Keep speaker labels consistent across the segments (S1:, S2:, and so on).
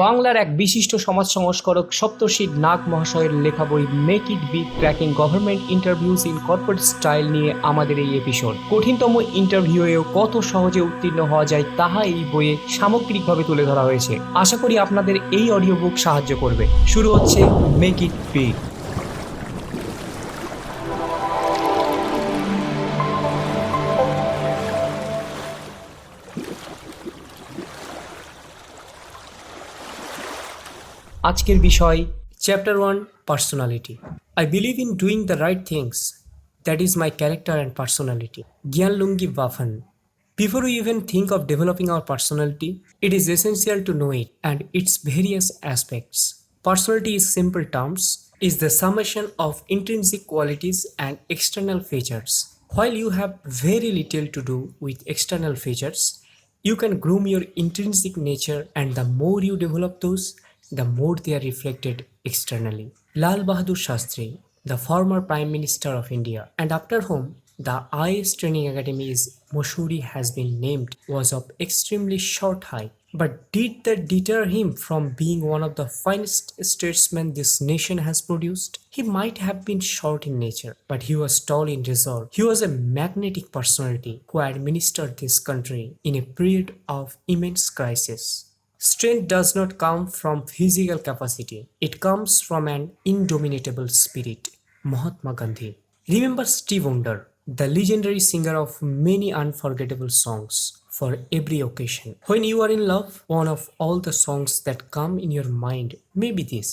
S1: বাংলার এক বিশিষ্ট সমাজ সংস্কারক সপ্তর্ষি নাগ মহাশয়ের লেখা বই make it big cracking government interviews in corporate style নিয়ে আমাদের এই এপিসোড। কঠিনতম ইন্টারভিউয়েও কত সহজে উত্তীর্ণ হওয়া যায় তাহা এই বইয়ে সামগ্রিকভাবে তুলে ধরা হয়েছে। আশা করি আপনাদের এই অডিও বুক সাহায্য করবে। শুরু হচ্ছে মেক ইট বিগ। আজকের বিষয় chapter 1, personality. I believe in doing the right things, that is my character and personality. জ্ঞানলুঙ্গি বাফান। Before we even think of developing our personality, it is essential to know it and its various aspects. Personality in simple terms is the summation of intrinsic qualities and external features. While you have very little to do with external features, you can groom your intrinsic nature, and the more you develop those, the more they are reflected externally. Lal Bahadur Shastri, the former Prime Minister of India, and after whom the IAS Training Academy is Mussoorie has been named, was of extremely short height. But did that deter him from being one of the finest statesmen this nation has produced? He might have been short in nature, but he was tall in resolve. He was a magnetic personality who administered this country in a period of immense crisis. Strength does not come from physical capacity, it comes from an indomitable spirit. Mahatma Gandhi. Remember Steve Wonder, the legendary singer of many unforgettable songs for every occasion. When you are in love, one of all the songs that come in your mind may be this.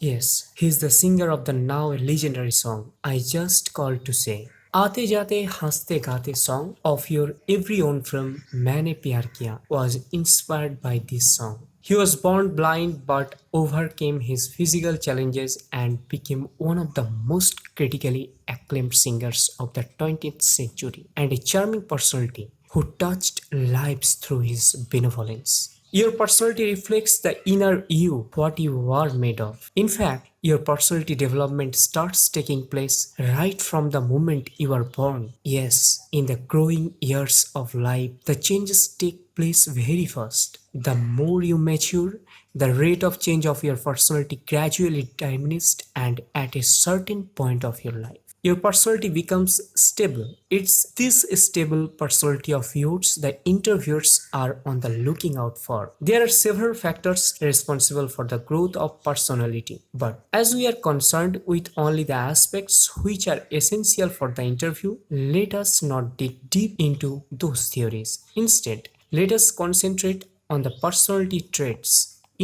S1: Yes, he is the singer of the now legendary song, I Just Called to Say. Aate Jate Haste Gaate song of your every own film Maine Pyar Kiya was inspired by this song. He was born blind but overcame his physical challenges and became one of the most critically acclaimed singers of the 20th century and a charming personality who touched lives through his benevolence. Your personality reflects the inner you, what you are made of. In fact, your personality development starts taking place right from the moment you are born. Yes, in the growing years of life, the changes take place very fast. The more you mature, the rate of change of your personality gradually diminishes, and at a certain point of your life, your personality becomes stable. It's this stable personality of yours that interviewers are on the looking out for. There are several factors responsible for the growth of personality, but as we are concerned with only the aspects which are essential for the interview, let us not dig deep into those theories. Instead, let us concentrate on the personality traits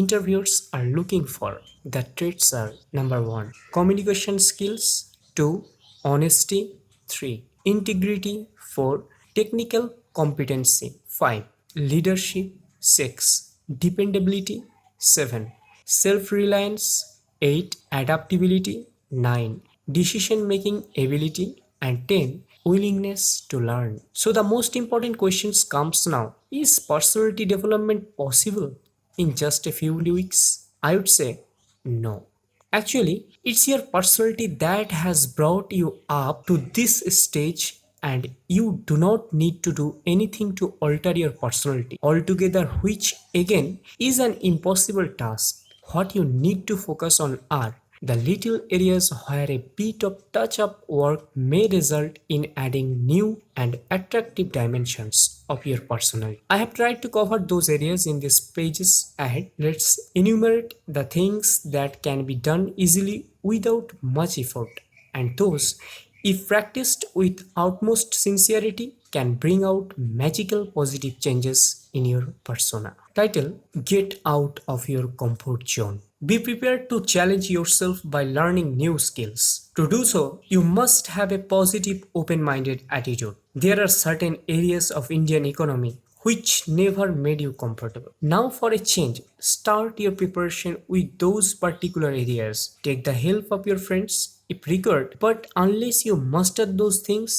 S1: interviewers are looking for. The traits are: number 1, communication skills; 2, honesty; 3, integrity; 4, technical competency; 5, leadership; 6, dependability; 7, self-reliance; 8, adaptability; 9, decision-making ability; and 10, willingness to learn. So the most important questions comes now. Is personality development possible in just a few weeks? I would say no. Actually, it's your personality that has brought you up to this stage, and you do not need to do anything to alter your personality altogether, which again is an impossible task. What you need to focus on are the little areas where a bit of touch-up work may result in adding new and attractive dimensions of your personality. I have tried to cover those areas in these pages ahead. Let's enumerate the things that can be done easily without much effort, and those, if practiced with utmost sincerity, can bring out magical positive changes in your persona. Title: Get out of your comfort zone. Be prepared to challenge yourself by learning new skills. To do so, you must have a positive, open-minded attitude. There are certain areas of Indian economy which never made you comfortable. Now for a change, start your preparation with those particular areas. Take the help of your friends if required, but unless you master those things,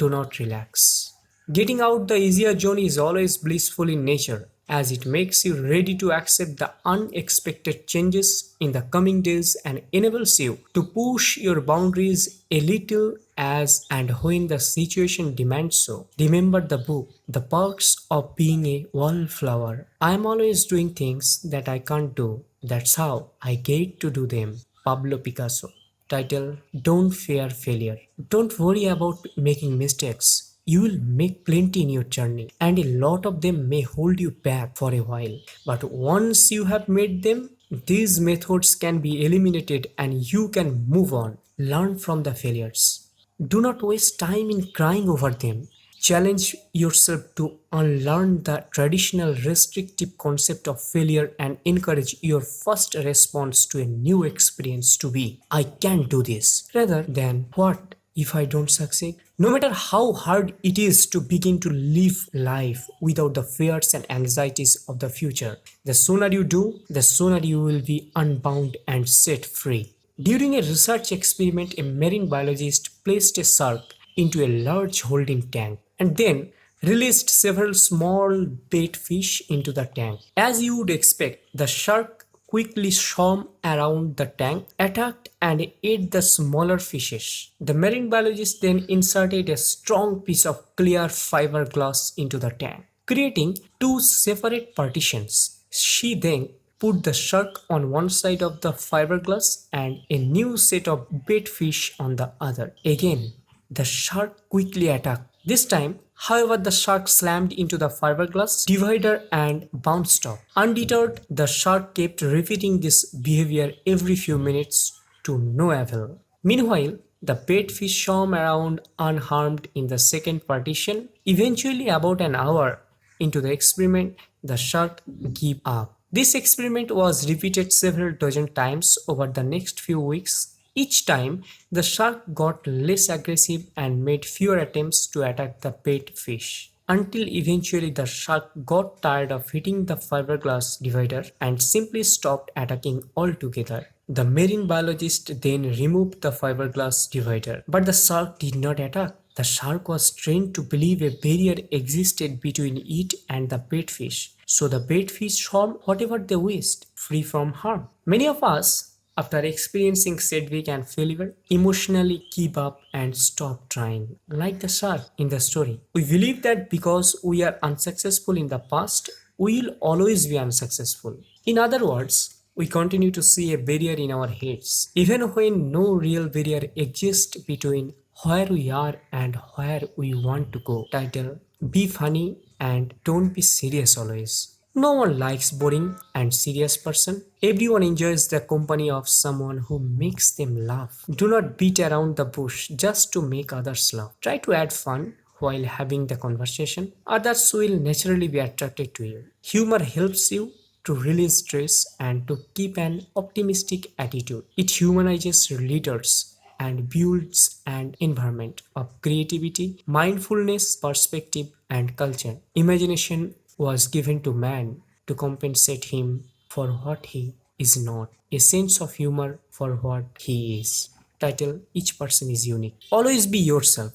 S1: do not relax. Getting out the easier zone is always blissful in nature. as it makes you ready to accept the unexpected changes in the coming days and enables you to push your boundaries a little as and when the situation demands so. Remember the book, The Perks of Being a Wallflower. I am always doing things that I can't do. That's how I get to do them. Pablo Picasso. Title: Don't fear failure. Don't worry about making mistakes. You will make plenty in your journey, and a lot of them may hold you back for a while. But once you have made them, these methods can be eliminated and you can move on. Learn from the failures. Do not waste time in crying over them. Challenge yourself to unlearn the traditional restrictive concept of failure and encourage your first response to a new experience to be, I can do this, rather than, what if I don't succeed? No matter how hard it is to begin to live life without the fears and anxieties of the future, the sooner you do, the sooner you will be unbound and set free. During a research experiment, a marine biologist placed a shark into a large holding tank and then released several small bait fish into the tank. As you would expect, the shark quickly swam around the tank, attacked and ate the smaller fishes. The marine biologist then inserted a strong piece of clear fiberglass into the tank, creating two separate partitions. She then put the shark on one side of the fiberglass and a new set of bait fish on the other. Again, the shark quickly attacked. This time, however, the shark slammed into the fiberglass divider and bounced off. Undeterred, the shark kept repeating this behavior every few minutes to no avail. Meanwhile, the bait fish swam around unharmed in the second partition. Eventually, about an hour into the experiment, the shark gave up. This experiment was repeated several dozen times over the next few weeks. Each time, the shark got less aggressive and made fewer attempts to attack the bait fish, until eventually the shark got tired of hitting the fiberglass divider and simply stopped attacking altogether. The marine biologist then removed the fiberglass divider, but the shark did not attack. The shark was trained to believe a barrier existed between it and the bait fish, so the bait fish swam whatever they wished, free from harm. Many of us, after experiencing setback and failure, emotionally give up and stop trying, like the shark in the story. We believe that because we are unsuccessful in the past, we will always be unsuccessful. In other words, we continue to see a barrier in our heads, even when no real barrier exists between where we are and where we want to go. Title: Be funny and don't be serious always. No one likes boring and serious person. Everyone enjoys the company of someone who makes them laugh. Do not beat around the bush just to make others laugh. Try to add fun while having the conversation. Others will naturally be attracted to you. Humor helps you to release stress and to keep an optimistic attitude. It humanizes leaders and builds an environment of creativity, mindfulness, perspective, and culture. Imagination was given to man to compensate him for what he is not, a sense of humor for what he is. Title: Each person is unique. Always be yourself.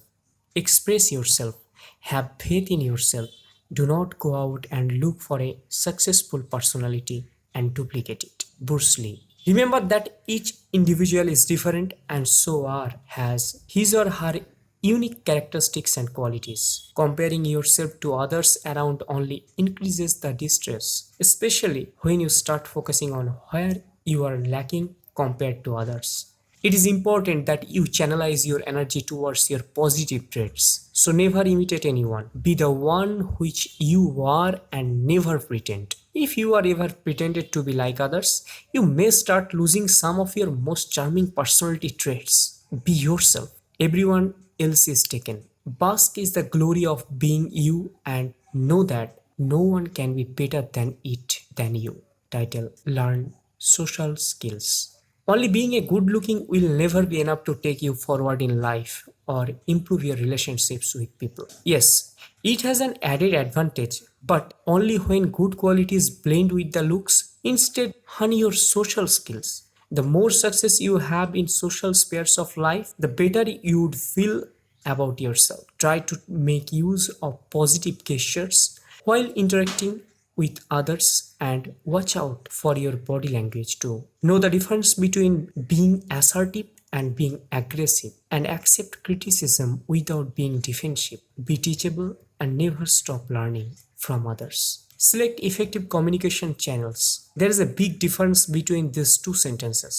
S1: Express yourself. Have faith in yourself. Do not go out and look for a successful personality and duplicate it. Bruce Lee. Remember that each individual is different and so has his or her unique characteristics and qualities. Comparing yourself to others around only increases the distress, especially when you start focusing on where you are lacking compared to others. It is important that you channelize your energy towards your positive traits. So never imitate anyone. Be the one which you are and never pretend. If you are ever pretended to be like others, you may start losing some of your most charming personality traits. Be yourself. Everyone else is taken. Bask is the glory of being you and know that no one can be better than you. Title: Learn social skills. Only being a good looking will never be enough to take you forward in life or improve your relationships with people. Yes, it has an added advantage, but only when good qualities blend with the looks. Instead, hone your social skills. The more success you have in social spheres of life, the better you would feel about yourself. Try to make use of positive gestures while interacting with others and watch out for your body language too. Know the difference between being assertive and being aggressive, and accept criticism without being defensive. Be teachable and never stop learning from others. Select effective communication channels. There is a big difference between these two sentences.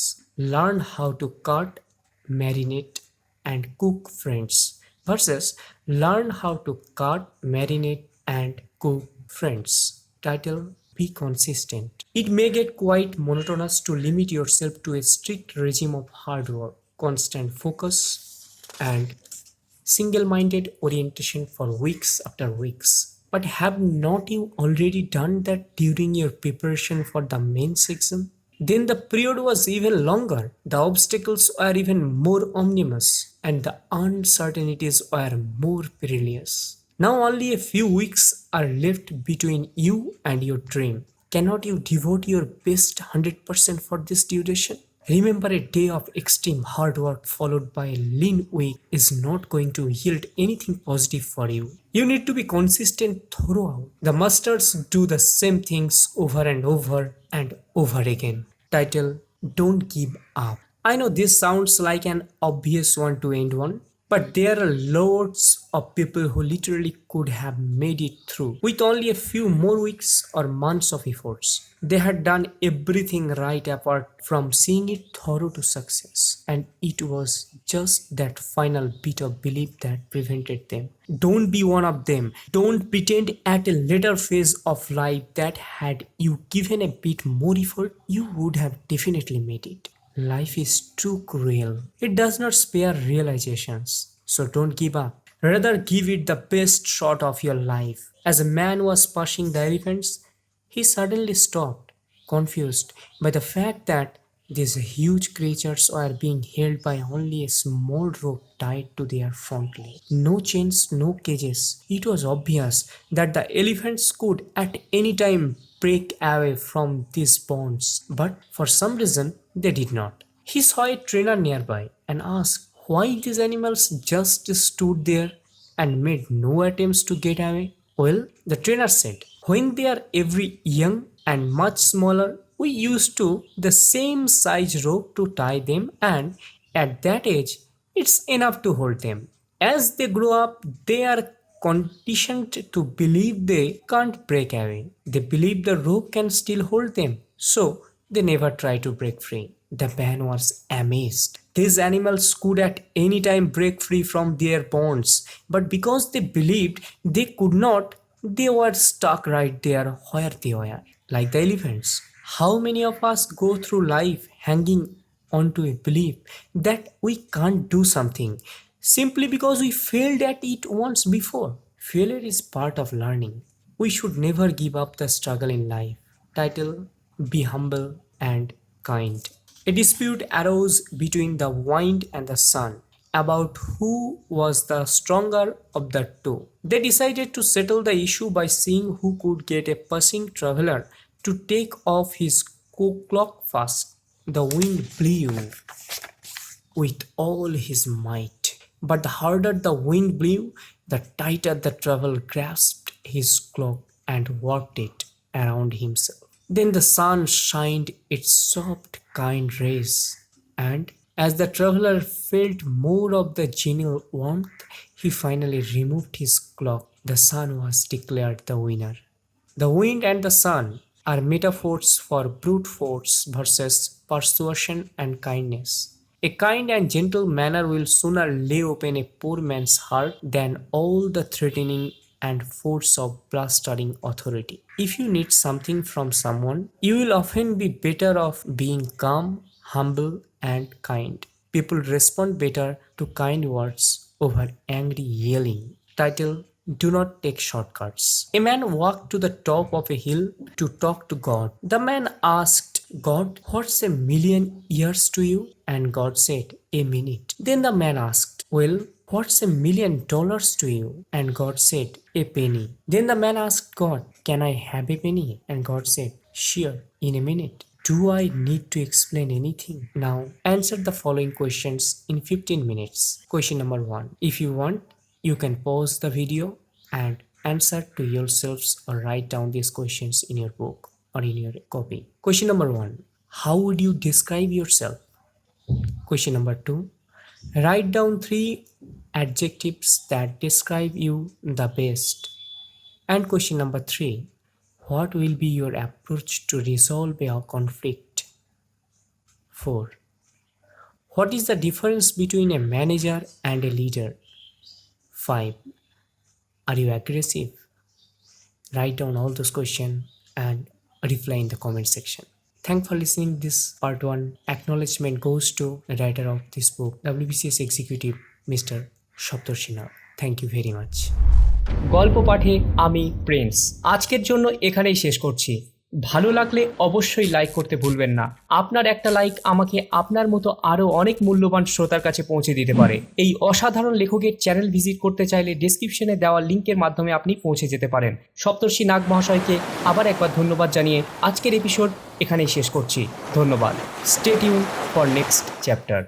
S1: Learn how to cut, marinate, and cook friends versus learn how to cut, marinate, and cook friends. Title: Be consistent. It may get quite monotonous to limit yourself to a strict regime of hard work, constant focus, and single minded orientation for weeks after weeks. But have not you already done that during your preparation for the mains exam? Then the period was even longer, the obstacles were even more ominous, and the uncertainties were more perilous. Now only a few weeks are left between you and your dream. Cannot you devote your best 100% for this duration? Remember, a day of extreme hard work followed by a lean week is not going to yield anything positive for you. You need to be consistent throughout. The masters do the same things over and over and over again. Title: Don't Give Up. I know this sounds like an obvious one to end on, but there are loads of people who literally could have made it through with only a few more weeks or months of efforts. They had done everything right apart from seeing it through to success, and it was just that final bit of belief that prevented them. Don't be one of them. Don't pretend at a later phase of life that had you given a bit more effort, you would have definitely made it. Life is too cruel. It does not spare realizations. So don't give up. Rather, give it the best shot of your life. As a man was pushing the elephants, he suddenly stopped, confused by the fact that these huge creatures were being held by only a small rope tied to their front leg. No chains, no cages. It was obvious that the elephants could at any time break away from these bonds, but for some reason they did not. He saw a trainer nearby and asked why these animals just stood there and made no attempts to get away. Well, the trainer said, when they are every young and much smaller, we used to the same size rope to tie them, and at that age, it's enough to hold them. As they grow up, they are conditioned to believe they can't break away. They believe the rope can still hold them, so they never try to break free. The man was amazed. These animals could at any time break free from their bonds, but because they believed they could not, they were stuck right there where they were, like the elephants. How many of us go through life hanging onto a belief that we can't do something simply because we failed at it once before? Failure is part of learning. We should never give up the struggle in life. Title: Be Humble and Kind. A dispute arose between the wind and the sun about who was the stronger of the two. They decided to settle the issue by seeing who could get a passing traveler to take off his cloak first. The wind blew with all his might, but the harder the wind blew, the tighter the traveler grasped his cloak and worked it around himself. Then the sun shined its soft, kind rays, and as the traveler felt more of the genial warmth, he finally removed his cloak. The sun was declared the winner. The wind and the sun are metaphors for brute force versus persuasion and kindness. A kind and gentle manner will sooner lay open a poor man's heart than all the threatening and force of blustering authority. If you need something from someone, you will often be better off being calm, humble, and kind. People respond better to kind words over angry yelling. Title: Do not take shortcuts. A man walked to the top of a hill to talk to God. The man asked God, "What's a million years to you?" And God said, "A minute." Then the man asked, "Well, what's $1,000,000 to you?" And God said, "A penny." Then the man asked God, "Can I have a penny?" And God said, "Sure, in a minute." Do I need to explain anything? Now answer the following questions in 15 minutes. Question number 1. If you want, you can pause the video and answer to yourselves or write down these questions in your book or in your copy. Question number 1. How would you describe yourself? Question number 2. Write down 3 adjectives that describe you the best. And question number 3. What will be your approach to resolve a conflict? 4. What is the difference between a manager and a leader? 5. Are you aggressive? Write down all those questions and reply in the comment section. Thanks for listening this part 1. Acknowledgement goes to the writer of this book, WBCS Executive, Mr. Saptarshi Nag. Thank you very much. গল্প পাঠে আমি Prince আজকের জন্য এখানেই শেষ করছি। ভালো লাগলে অবশ্যই লাইক করতে ভুলবেন না। আপনার একটা লাইক আমাকে আপনার মতো আরও অনেক মূল্যবান শ্রোতার কাছে পৌঁছে দিতে পারে। এই অসাধারণ লেখকের চ্যানেল ভিজিট করতে চাইলে ডেসক্রিপশনে দেওয়া লিঙ্কের মাধ্যমে আপনি পৌঁছে যেতে পারেন। সপ্তর্ষি নাগ মহাশয়কে আবার একবার ধন্যবাদ জানিয়ে আজকের এপিসোড এখানেই শেষ করছি। ধন্যবাদ। Stay tune for next chapter.